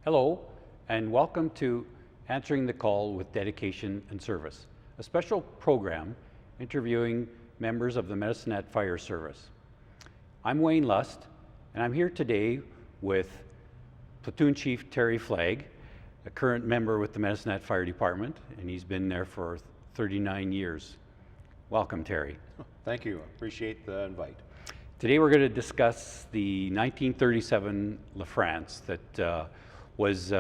Hello, and welcome to Answering the Call with Dedication and Service, a special program interviewing members of the Medicine Hat Fire Service. I'm Wayne Lust, and I'm here today with Platoon Chief Terry Flaig, a current member with the Medicine Hat Fire Department, and he's been there for 39 years. Welcome, Terry. Thank you. Appreciate the invite. Today we're going to discuss the 1937 Lafrance that was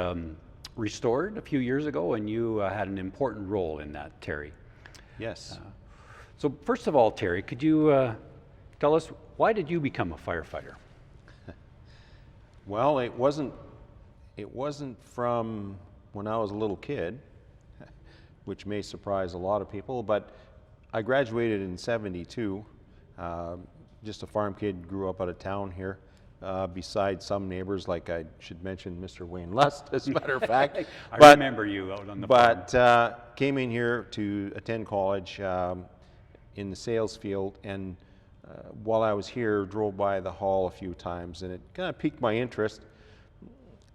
restored a few years ago, and you had an important role in that, Terry. Yes. So first of all, Terry, could you tell us, why did you become a firefighter? Well, it wasn't from when I was a little kid, which may surprise a lot of people, but I graduated in '72. Just a farm kid, grew up out of town here. Besides some neighbors, like I should mention Mr. Wayne Lust, as a matter of fact. I remember you out on the farm. But came in here to attend college in the sales field, and while I was here, drove by the hall a few times, and it kind of piqued my interest.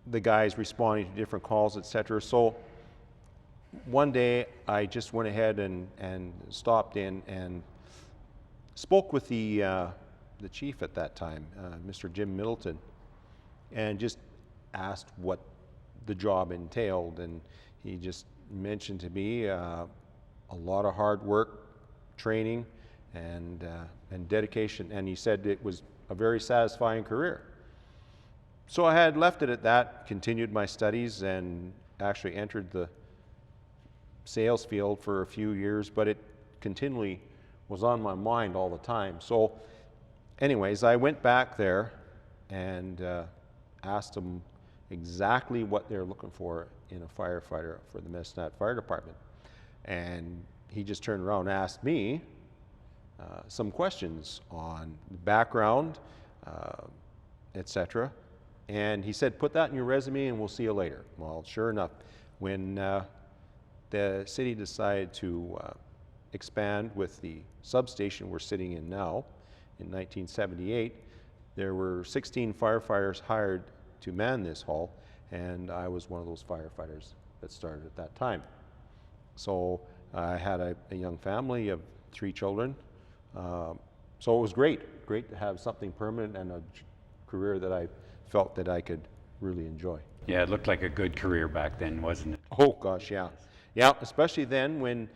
The guys responding to different calls, etc. So one day, I just went ahead and stopped in and spoke with the chief at that time, Mr. Jim Middleton, and just asked what the job entailed. And he just mentioned to me a lot of hard work, training, and dedication. And he said it was a very satisfying career. So I had left it at that, continued my studies, and actually entered the sales field for a few years, but it continually was on my mind all the time. So anyways, I went back there and asked them exactly what they're looking for in a firefighter for the Medicine Hat Fire Department. And he just turned around and asked me some questions on background, etc. And he said, put that in your resume and we'll see you later. Well, sure enough, when the city decided to expand with the substation we're sitting in now, in 1978, there were 16 firefighters hired to man this hall, and I was one of those firefighters that started at that time. So I had a young family of 3 children, so it was great to have something permanent and a career that I felt that I could really enjoy. Yeah, it looked like a good career back then, wasn't it? Oh gosh, yeah. Yeah, especially then when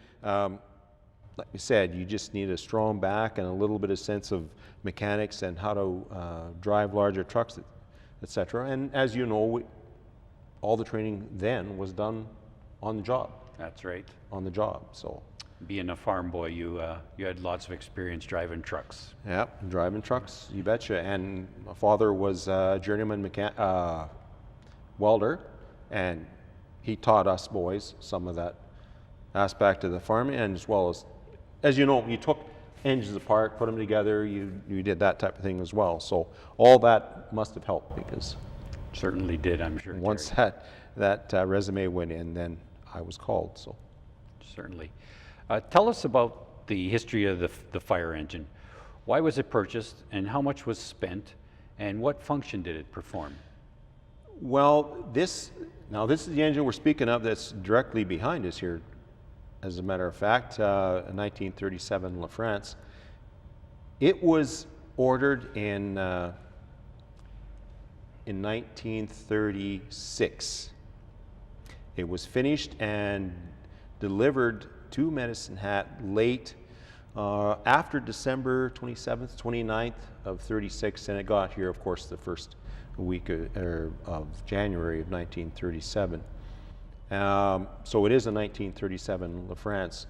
like you said, you just need a strong back and a little bit of sense of mechanics and how to drive larger trucks, etc. And as you know, all the training then was done on the job. That's right. On the job, so. Being a farm boy, you had lots of experience driving trucks. Yeah, driving trucks, you betcha. And my father was a journeyman welder, and he taught us boys some of that aspect of the farming, and as you know, you took engines apart, put them together, you did that type of thing as well. So all that must have helped, because certainly did, I'm sure. Once that resume went in, then I was called. So certainly. Tell us about the history of the fire engine. Why was it purchased, and how much was spent, and what function did it perform? Well, this is the engine we're speaking of that's directly behind us here. As a matter of fact, a 1937 Lafrance. It was ordered in 1936. It was finished and delivered to Medicine Hat late after December 27th, 29th of 36, and it got here, of course, the first week of January of 1937. So it is a 1937 Lafrance.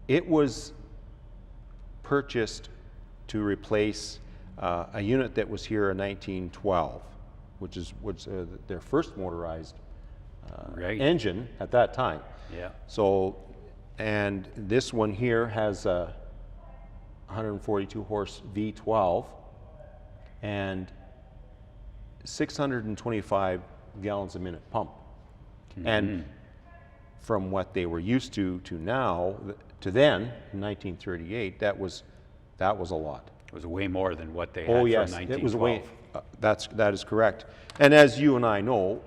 It was purchased to replace a unit that was here in 1912, which was their first motorized engine at that time. Yeah. So, and this one here has a 142 horse V12 and 625 gallons a minute pump. Mm-hmm. And from what they were used to now, to then, in 1938, that was a lot. It was way more than what they had from from 1912. That is correct. And as you and I know,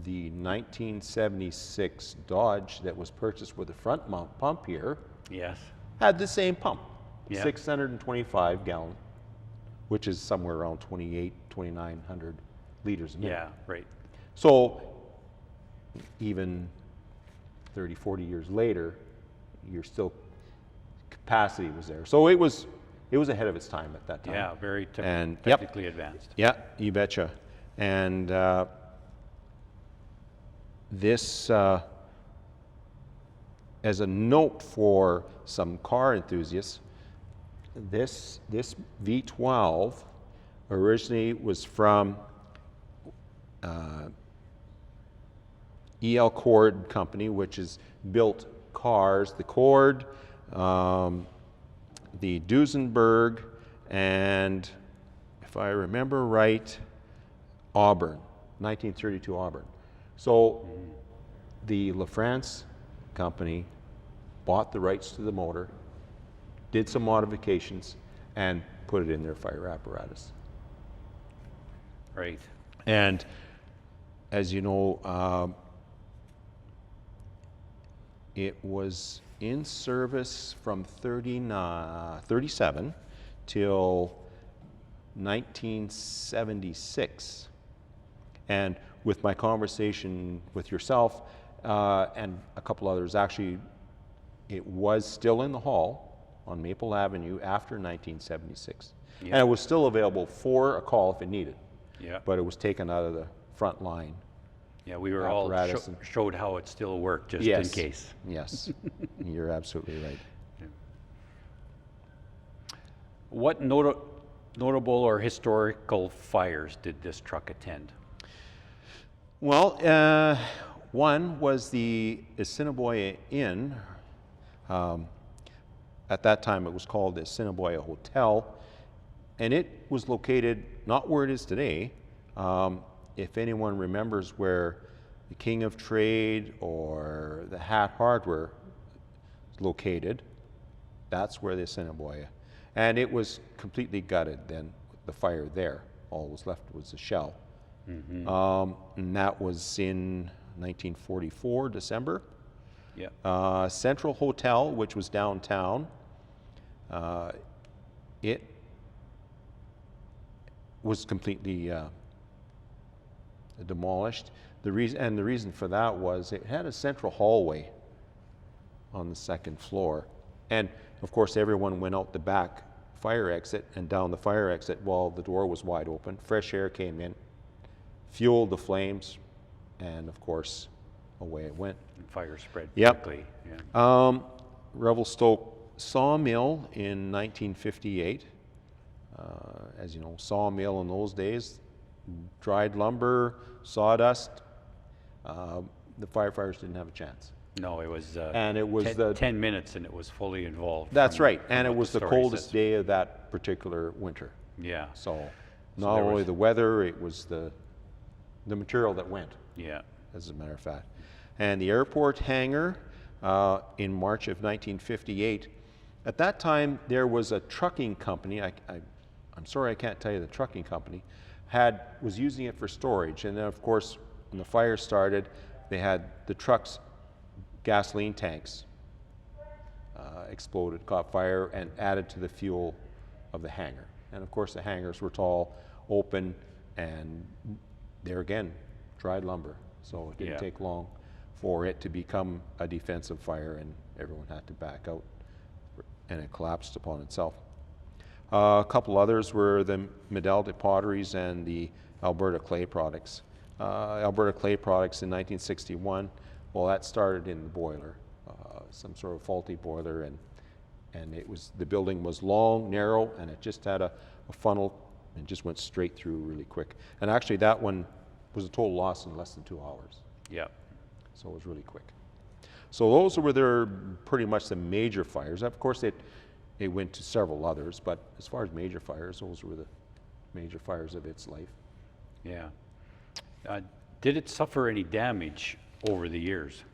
the 1976 Dodge that was purchased with the front mount pump here Yes. had the same pump, Yeah. 625 gallon, which is somewhere around 2,900 liters a minute. Yeah, right. So even 30, 40 years later, you're still, capacity was there. So it was ahead of its time at that time. Yeah, very And yep. technically advanced. Yeah, you betcha. And this, as a note for some car enthusiasts, this V12 originally was from EL Cord Company, which has built cars, the Cord, the Duesenberg, and if I remember right, Auburn, 1932 Auburn. So the Lafrance Company bought the rights to the motor, did some modifications, and put it in their fire apparatus. Right. And as you know, it was in service from 37 till 1976. And with my conversation with yourself and a couple others, actually, it was still in the hall on Maple Avenue after 1976. Yeah. And it was still available for a call if it needed. Yeah. But it was taken out of the front line. Yeah, we were all apparatus showed how it still worked just Yes. in case. Yes, you're absolutely right. What notable or historical fires did this truck attend? Well, one was the Assiniboia Inn. At that time, it was called the Assiniboia Hotel, and it was located not where it is today. If anyone remembers where the King of Trade or the Hat Hardware is located, that's where the Assiniboia. And it was completely gutted then, the fire there. All was left was a shell. And that was in 1944, December. Yeah. Central Hotel, which was downtown, it was completely demolished. The reason for that was it had a central hallway on the second floor, and of course everyone went out the back fire exit and down the fire exit while the door was wide open. Fresh air came in, fueled the flames, and of course away it went. And fire spread Yep. quickly. Yeah. Revelstoke Sawmill in 1958. As you know, sawmill in those days, dried lumber, sawdust. The firefighters didn't have a chance. No, it was. And it was 10 minutes, and it was fully involved. That's from- right, from and it what was the story coldest says. day of that particular winter. Yeah. So not there only was- the weather, it was the material that went, Yeah. as a matter of fact. And the airport hangar in March of 1958. At that time, there was a trucking company. I'm sorry I can't tell you the trucking company was using it for storage. And then, of course, when the fire started, they had the trucks' gasoline tanks exploded, caught fire, and added to the fuel of the hangar. And of course, the hangars were tall, open, and there again, dried lumber. So it didn't Yeah. take long for it to become a defensive fire, and everyone had to back out, and it collapsed upon itself. A couple others were the Medeltic Potteries and the Alberta Clay Products. Alberta Clay Products in 1961, well, that started in the boiler, some sort of faulty boiler, and the building was long, narrow, and it just had a funnel and just went straight through really quick. And actually, that one was a total loss in less than 2 hours. Yeah. So it was really quick. So those were pretty much the major fires. Of course, it went to several others, but as far as major fires, those were the major fires of its life. Yeah. Did it suffer any damage over the years?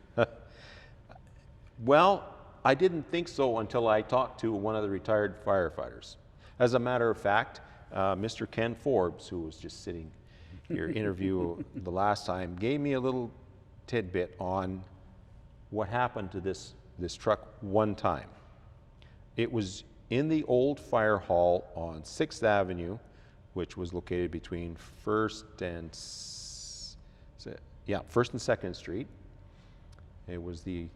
Well, I didn't think so until I talked to one of the retired firefighters. As a matter of fact, Mr. Ken Forbes, who was just sitting here interview the last time, gave me a little tidbit on what happened to this truck one time. It was in the old fire hall on 6th Avenue, which was located between 1st and 2nd Street. It was the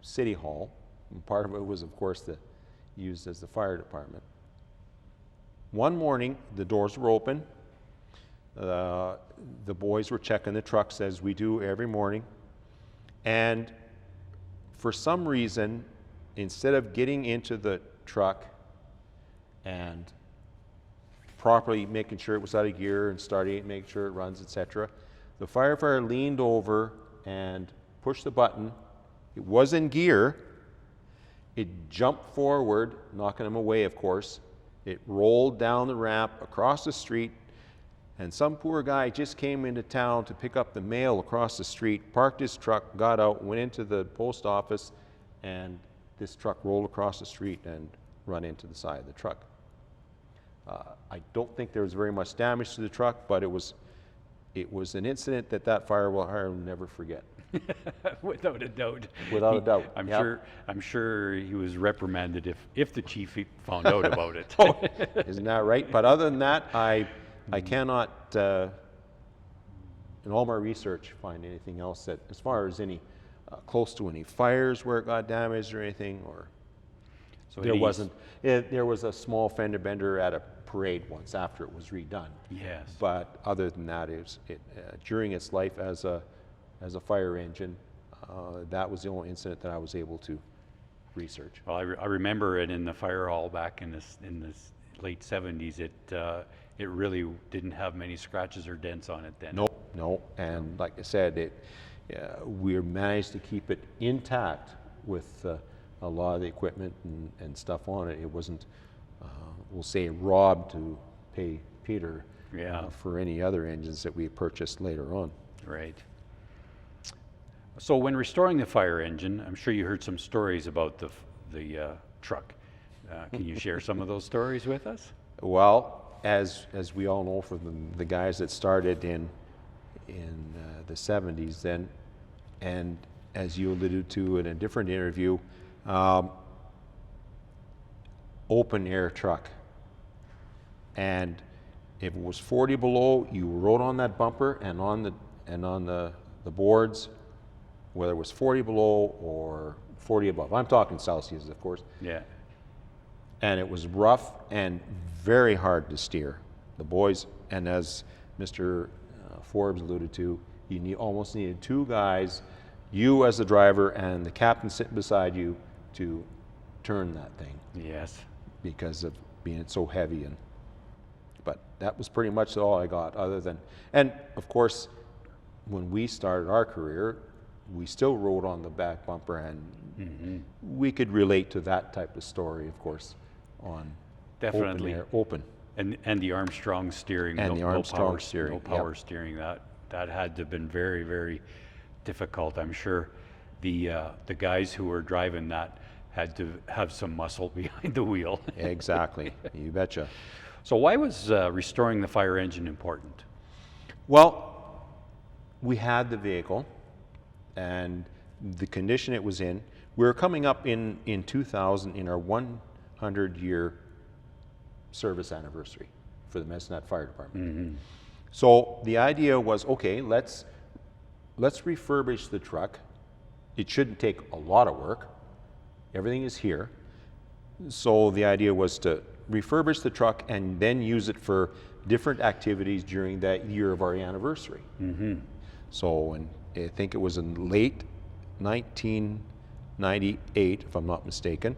city hall, and part of it was, of course, used as the fire department. One morning, the doors were open. The boys were checking the trucks, as we do every morning, and for some reason, instead of getting into the truck and properly making sure it was out of gear and starting it, making sure it runs, etc., the firefighter leaned over and pushed the button. It was in gear. It jumped forward, knocking him away, of course. It rolled down the ramp across the street, and some poor guy just came into town to pick up the mail across the street, parked his truck, got out, went into the post office, and this truck rolled across the street and run into the side of the truck. I don't think there was very much damage to the truck, but it was an incident that firefighter will never forget. Without a doubt. Without a doubt. I'm sure he was reprimanded if the chief found out about it. Oh, isn't that right? But other than that, I cannot, in all my research, find anything else that, as far as any close to any fires where it got damaged or anything, or So there wasn't. There was a small fender bender at a parade once after it was redone. Yes. But other than that, during its life as a fire engine, that was the only incident that I was able to research. Well, I remember it in the fire hall back in the late 70s. It really didn't have many scratches or dents on it then. No, and like I said, we managed to keep it intact with a lot of the equipment and stuff on it. It wasn't, we'll say, robbed to pay Peter for any other engines that we purchased later on. Right. So when restoring the fire engine, I'm sure you heard some stories about the truck. Can you share some of those stories with us? Well, as we all know from the guys that started in the 70s then, and as you alluded to in a different interview, open air truck. And if it was 40 below, you rode on that bumper and on the boards, whether it was 40 below or 40 above. I'm talking Celsius, of course. Yeah. And it was rough and very hard to steer. The boys, and as Mr. Forbes alluded to, you almost needed two guys, you as the driver and the captain sitting beside you, to turn that thing. Yes. Because of being so heavy. But that was pretty much all I got, other than, and of course, when we started our career, we still rode on the back bumper, and we could relate to that type of story, of course, on definitely open. And the Armstrong steering, and the Armstrong steering, no power steering. That had to have been very, very difficult. I'm sure the guys who were driving that had to have some muscle behind the wheel. Exactly, you betcha. So why was restoring the fire engine important? Well, we had the vehicle and the condition it was in. We were coming up in 2000 in our 100-year service anniversary for the Medicine Hat Fire Department. So the idea was, okay, let's refurbish the truck. It shouldn't take a lot of work. Everything is here. So the idea was to refurbish the truck and then use it for different activities during that year of our anniversary. So, and I think it was in late 1998, if I'm not mistaken,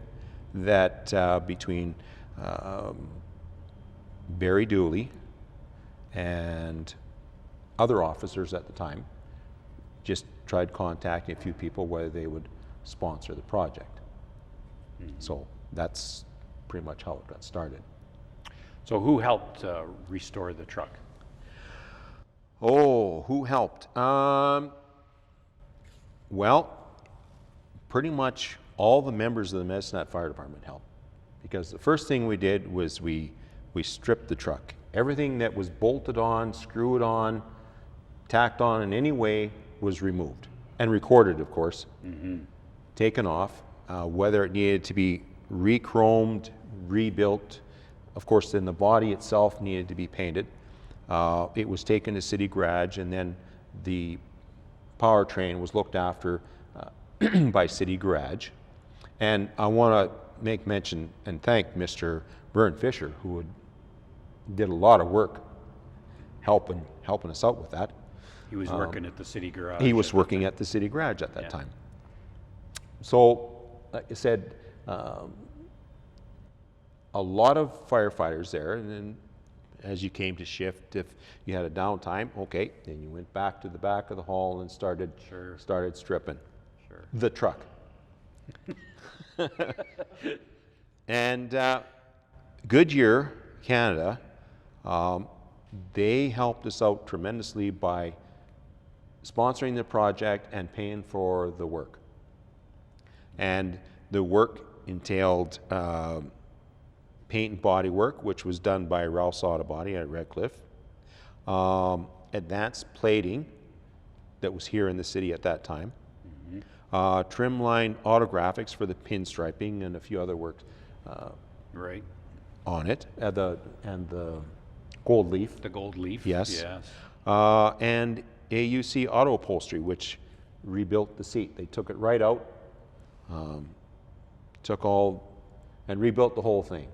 that between Barry Dooley and other officers at the time just tried contacting a few people whether they would sponsor the project. So that's pretty much how it got started. So who helped restore the truck? Oh, who helped? Well, pretty much all the members of the Medicine Hat Fire Department helped, because the first thing we did was we we stripped the truck. Everything that was bolted on, screwed on, tacked on in any way was removed and recorded, of course, taken off, whether it needed to be re-chromed, rebuilt. Of course, then the body itself needed to be painted. It was taken to City Garage, and then the powertrain was looked after by City Garage. And I want to make mention and thank Mr. Vern Fisher, who did a lot of work helping us out with that. He was working at the City Garage. He was working at the City Garage at that time. So, like I said, a lot of firefighters there, and then as you came to shift, if you had a downtime, okay, then you went back to the back of the hall and started stripping the truck. And Goodyear, Canada, they helped us out tremendously by sponsoring the project and paying for the work. And the work entailed paint and body work, which was done by Ralph's Auto Body at Redcliffe. Advanced plating that was here in the city at that time. Trim line autographics for the pinstriping and a few other works on it. And the gold leaf. The gold leaf. Yes. And AUC auto upholstery, which rebuilt the seat. They took it right out, and rebuilt the whole thing.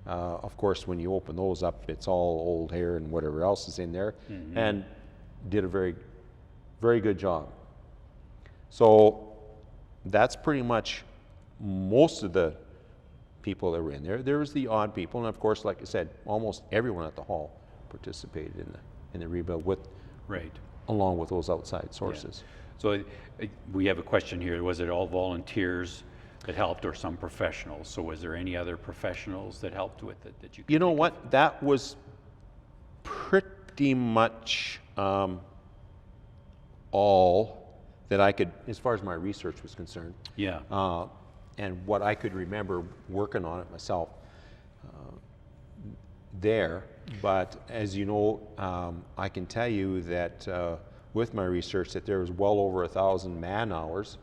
Of course, when you open those up, it's all old hair and whatever else is in there, and did a very, very good job. So that's pretty much most of the people that were in there. There was the odd people, and of course, like I said, almost everyone at the hall participated in the rebuild along with those outside sources. So we have a question here. Was it all volunteers that helped, or some professionals? So was there any other professionals that helped with it that you could You know what? That was pretty much all that I could, as far as my research was concerned. And what I could remember working on it myself there. But as you know, I can tell you that with my research that there was well over 1,000 man-hours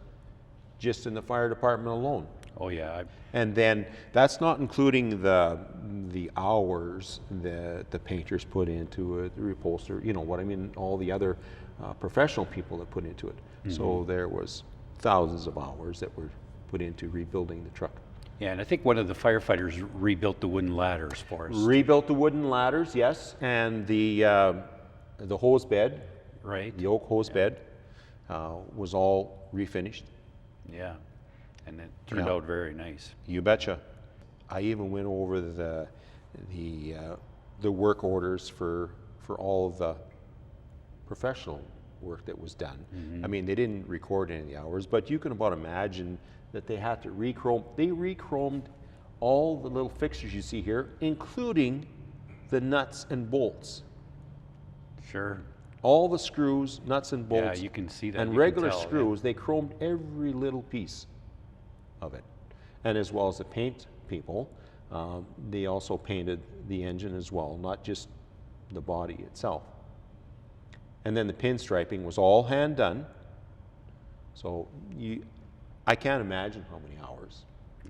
just in the fire department alone. Oh yeah. And then that's not including the hours that the painters put into it, the upholsterer, you know what I mean, all the other professional people that put into it. So there was thousands of hours that were put into rebuilding the truck. Yeah, and I think one of the firefighters rebuilt the wooden ladders for us. Rebuilt the wooden ladders, yes, and the hose bed, the oak hose bed, was all refinished. Yeah, and it turned out very nice. You betcha. I even went over the work orders for all of the professional work that was done. I mean, they didn't record any of the hours, but you can about imagine that they had to re-chrome. They re-chromed all the little fixtures you see here, including the nuts and bolts. Sure. All the screws, nuts and bolts. Yeah, you can see that. And regular screws, they chromed every little piece of it. And as well as the paint people, they also painted the engine as well, not just the body itself. And then the pinstriping was all hand done. So I can't imagine how many hours.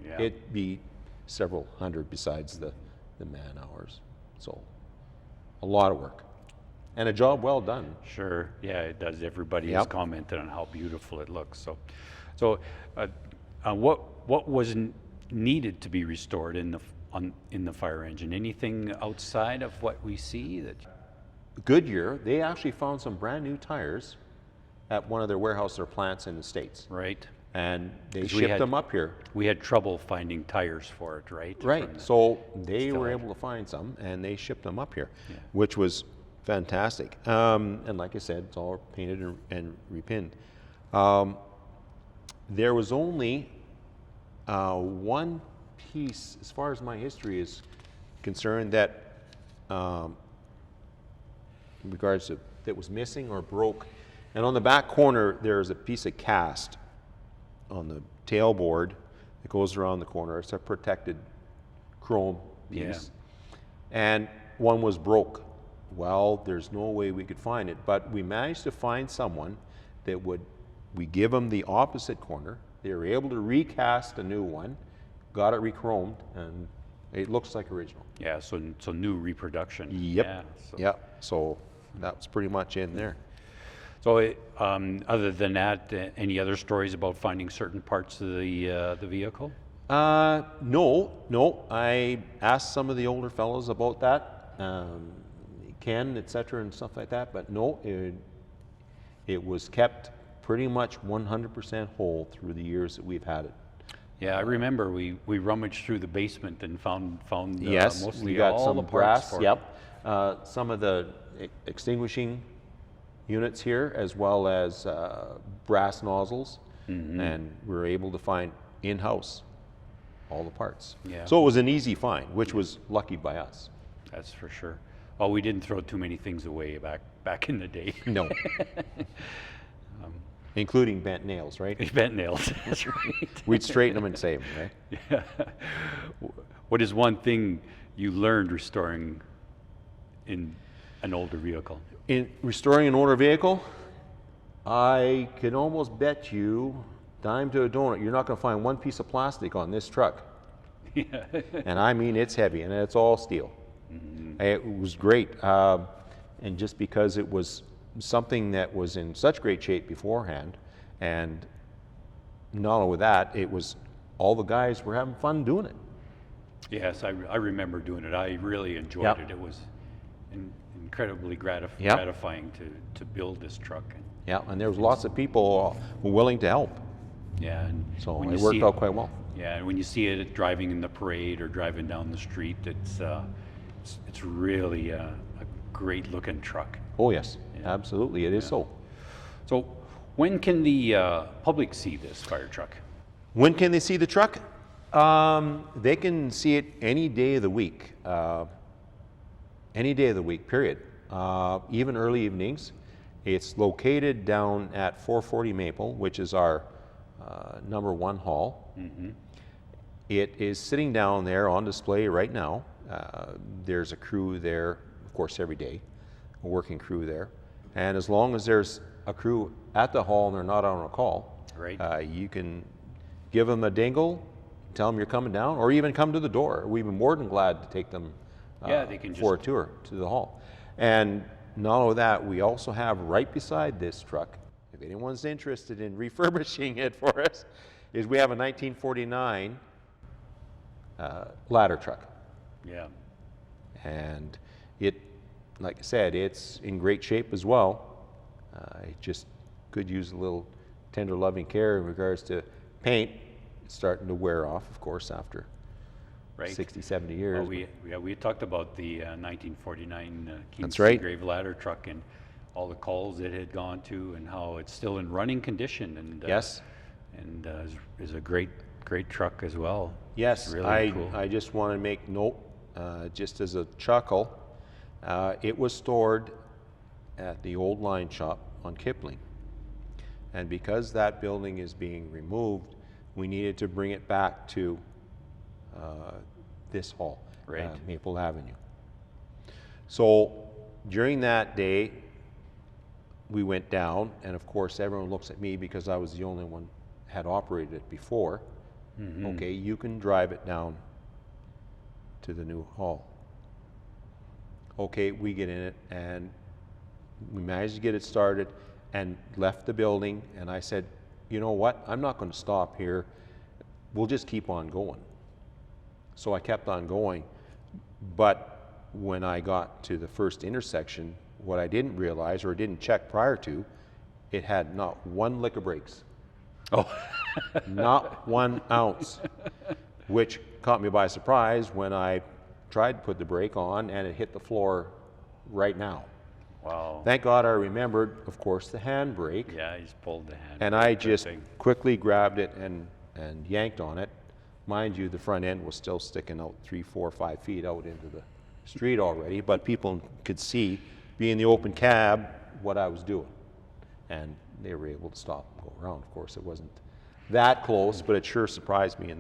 Yeah. It'd be several hundred besides the man hours. So a lot of work. And a job well done. Sure, yeah, it does. Everybody has commented on how beautiful it looks. So what was needed to be restored in the fire engine? Anything outside of what we see? That Goodyear, they actually found some brand new tires at one of their warehouse or plants in the States. Right. And they shipped them up here. We had trouble finding tires for it, right? Right. So they were able to find some, and they shipped them up here, which was fantastic. And like I said, it's all painted and repinned. There was only one piece, as far as my history is concerned, that in regards to that was missing or broke. And on the back corner, there's a piece of cast on the tailboard that goes around the corner. It's a protected chrome piece. and one was broke. Well, there's no way we could find it, but we managed to find someone that we give them the opposite corner. They were able to recast a new one, got it re-chromed, and it looks like original. Yeah, so new reproduction. Yep. Yeah, Yep. So that was pretty much in there. So other than that, any other stories about finding certain parts of the vehicle? No. I asked some of the older fellows about that, Ken, etc., and stuff like that. But no, it was kept pretty much 100% whole through the years that we've had it. Yeah, I remember we rummaged through the basement and found Yes, mostly we got all some the parts brass. for it. Yep, some of the extinguishing units here, as well as brass nozzles, and we were able to find in-house all the parts. Yeah. So it was an easy find, which was lucky by us. That's for sure. Oh, we didn't throw too many things away back in the day. No. Including bent nails, right? Bent nails, that's right. We'd straighten them and save them, right? Yeah. What is one thing you learned restoring in an older vehicle? In restoring an older vehicle, I can almost bet you, dime to a donut, you're not going to find one piece of plastic on this truck. Yeah. And I mean, it's heavy, and it's all steel. It was great. And just because it was something that was in such great shape beforehand, and not only that, it was all the guys were having fun doing it. Yes, I remember doing it. I really enjoyed it. It was incredibly gratifying to build this truck. Yeah, and there was lots of people willing to help. Yeah, and So when it you worked see out quite well. Yeah, and when you see it driving in the parade or driving down the street, it's really a great looking truck. Oh yes, Yeah. absolutely, it is so. So when can the public see this fire truck? When can they see the truck? They can see it any day of the week. Any day of the week, period. Even early evenings. It's located down at 440 Maple, which is our number one hall. It is sitting down there on display right now. There's a crew there, of course, every day, a working crew there. And as long as there's a crew at the hall and they're not on a call, Right. you can give them a dingle, tell them you're coming down, or even come to the door. We'd be more than glad to take them Yeah, they can for a just- tour to the hall. And not only that, we also have right beside this truck, if anyone's interested in refurbishing it for us, is we have a 1949 ladder truck. Yeah. And it, like I said, it's in great shape as well. It just could use a little tender loving care in regards to paint. It's starting to wear off, of course, after Right. 60, 70 years. Well, we talked about the 1949 That's Keene right. Seagrave ladder truck and all the calls it had gone to, and how it's still in running condition, and Yes. and is a great truck as well. Yes, It's really cool. I just want to make note, just as a chuckle, it was stored at the old line shop on Kipling. And because that building is being removed, we needed to bring it back to this hall, Right. Maple Avenue. So during that day, we went down, and of course everyone looks at me because I was the only one had operated it before. Okay, you can drive it down to the new hall. Okay, we get in it, and we managed to get it started and left the building, and I said, you know what, I'm not going to stop here, we'll just keep on going. So I kept on going, but when I got to the first intersection, what I didn't realize or didn't check prior to, it had not one lick of brakes. Oh. Not 1 ounce, which caught me by surprise when I tried to put the brake on and it hit the floor right now. Wow. Thank God I remembered, of course, the handbrake, Yeah, he's pulled the hand. and I Good just thing. quickly grabbed it and yanked on it. Mind you, the front end was still sticking out 3, 4, 5 feet out into the street already, but people could see, being the open cab, what I was doing. And they were able to stop and go around. Of course, it wasn't that close, but it sure surprised me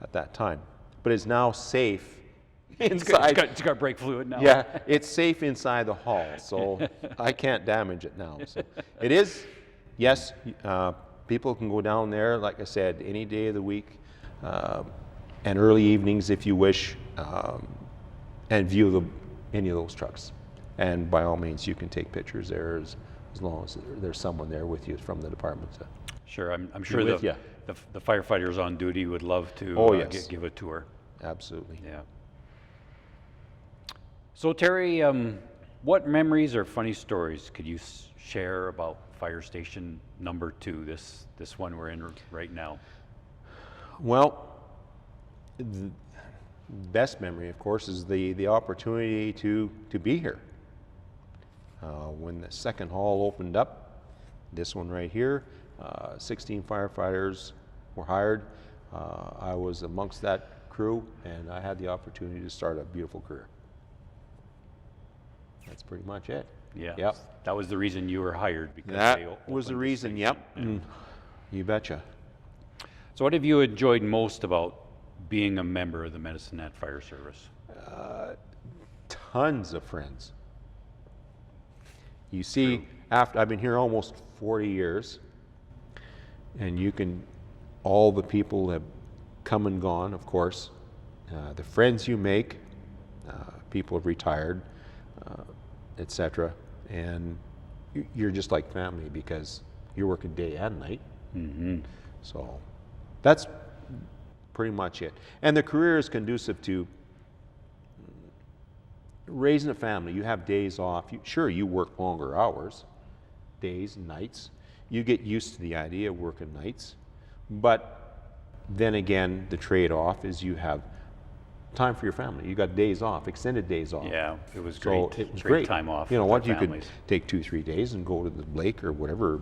at that time. But it's now safe inside. It's got brake fluid now. Yeah, it's safe inside the hall, so I can't damage it now. So it is, yes, people can go down there, like I said, any day of the week, and early evenings if you wish, and view any of those trucks. And by all means, you can take pictures there as long as there's someone there with you from the department. Sure, I'm sure with the firefighters on duty would love to give a tour. Absolutely. Yeah. So Terry, what memories or funny stories could you share about Fire Station number 2, this one we're in right now? Well, the best memory, of course, is the opportunity to be here. When the second hall opened up, this one right here, 16 firefighters were hired. I was amongst that crew, and I had the opportunity to start a beautiful career. That's pretty much it. Yeah. Yep. That was the reason you were hired, because That was the opened reason, station. yep. You betcha. So what have you enjoyed most about being a member of the Medicine Hat Fire Service? Tons of friends. You see, after I've been here almost 40 years, and all the people have come and gone, of course. The friends you make, people have retired, etc. And you're just like family because you're working day and night. Mm-hmm. So that's pretty much it. And the career is conducive to raising a family. You have days off. Sure, you work longer hours, days and nights. You get used to the idea of working nights. But then again, the trade-off is you have time for your family. You got days off, extended days off. Yeah, it was So great. it was great great time off. You know with what? our You could families. take 2-3 days and go to the lake or whatever,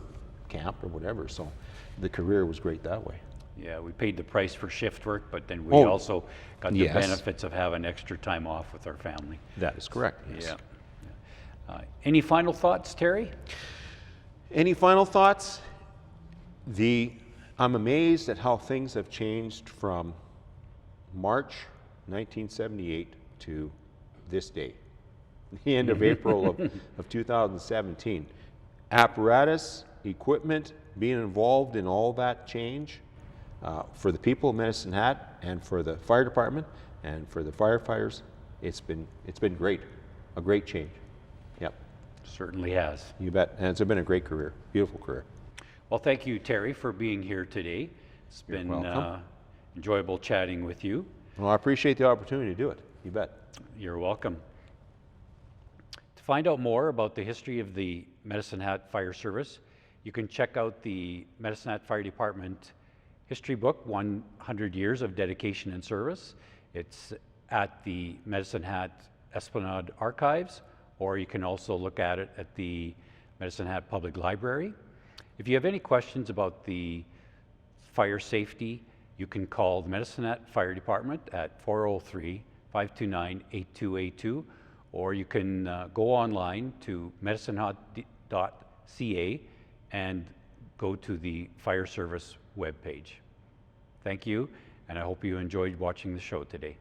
camp or whatever. So the career was great that way. Yeah, we paid the price for shift work, but then we Oh, also got the yes. benefits of having extra time off with our family. That is correct. Yes. Yeah. Any final thoughts, Terry? Any final thoughts? I'm amazed at how things have changed from March 1978 to this day, the end of April of 2017. Apparatus, equipment, being involved in all that change for the people of Medicine Hat and for the fire department and for the firefighters, it's been great, a great change. Yep, Certainly has. you bet. And it's been a great career, beautiful career. Well, thank you, Terry, for being here today. It's You're been welcome. enjoyable chatting with you. Well, I appreciate the opportunity to do it. You bet. You're welcome. To find out more about the history of the Medicine Hat Fire Service, you can check out the Medicine Hat Fire Department history book, 100 Years of Dedication and Service. It's at the Medicine Hat Esplanade Archives, or you can also look at it at the Medicine Hat Public Library. If you have any questions about the fire safety, you can call the Medicine Hat Fire Department at 403-529-8282, or you can go online to medicinehat.ca and go to the Fire Service webpage. Thank you, and I hope you enjoyed watching the show today.